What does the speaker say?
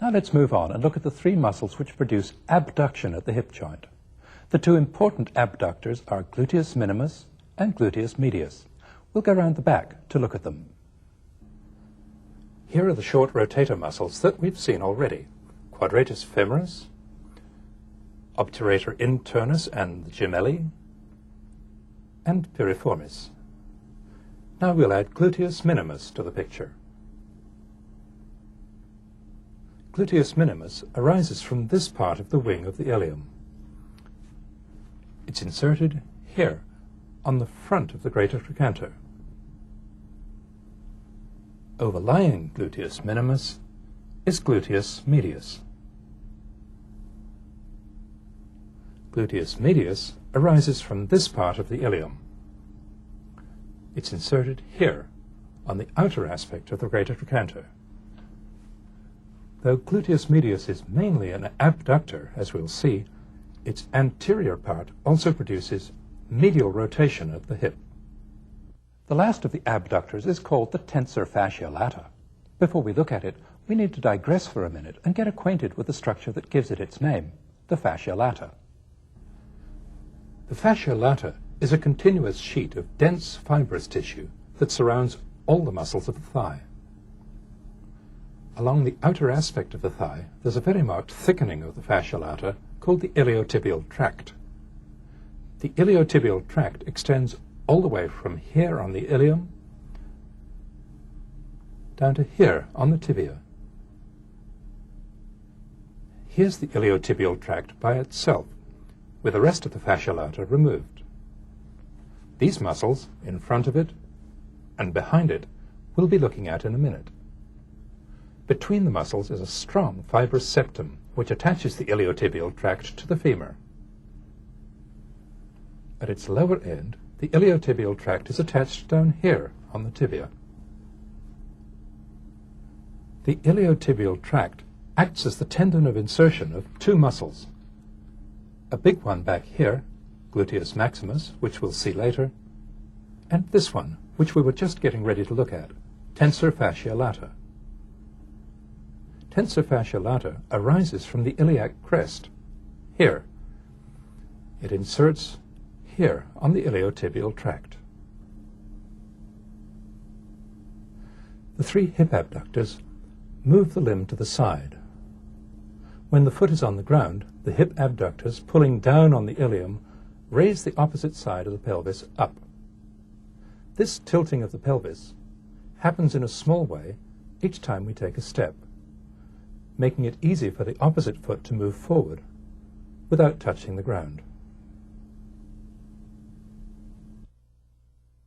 Now let's move on and look at the three muscles which produce abduction at the hip joint. The two important abductors are gluteus minimus and gluteus medius. We'll go around the back to look at them. Here are the short rotator muscles that we've seen already: quadratus femoris, obturator internus and the gemelli, and piriformis. Now we'll add gluteus minimus to the picture. Gluteus minimus arises from this part of the wing of the ilium. It's inserted here, on the front of the greater trochanter. Overlying gluteus minimus is gluteus medius. Gluteus medius arises from this part of the ilium. It's inserted here, on the outer aspect of the greater trochanter. Though gluteus medius is mainly an abductor, as we'll see, its anterior part also produces medial rotation at the hip. The last of the abductors is called the tensor fascia lata. Before we look at it, we need to digress for a minute and get acquainted with the structure that gives it its name, the fascia lata. The fascia lata is a continuous sheet of dense fibrous tissue that surrounds all the muscles of the thigh. Along the outer aspect of the thigh, there's a very marked thickening of the fascia lata called the iliotibial tract. The iliotibial tract extends all the way from here on the ilium down to here on the tibia. Here's the iliotibial tract by itself, with the rest of the fascia lata removed. These muscles, in front of it and behind it, we'll be looking at in a minute. Between the muscles is a strong fibrous septum which attaches the iliotibial tract to the femur. At its lower end, the iliotibial tract is attached down here on the tibia. The iliotibial tract acts as the tendon of insertion of two muscles. A big one back here, gluteus maximus, which we'll see later, and this one, which we were just getting ready to look at, tensor fascia lata. Tensor fascia lata arises from the iliac crest, here. It inserts here on the iliotibial tract. The three hip abductors move the limb to the side. When the foot is on the ground, the hip abductors, pulling down on the ilium, raise the opposite side of the pelvis up. This tilting of the pelvis happens in a small way each time we take a step, making it easy for the opposite foot to move forward without touching the ground.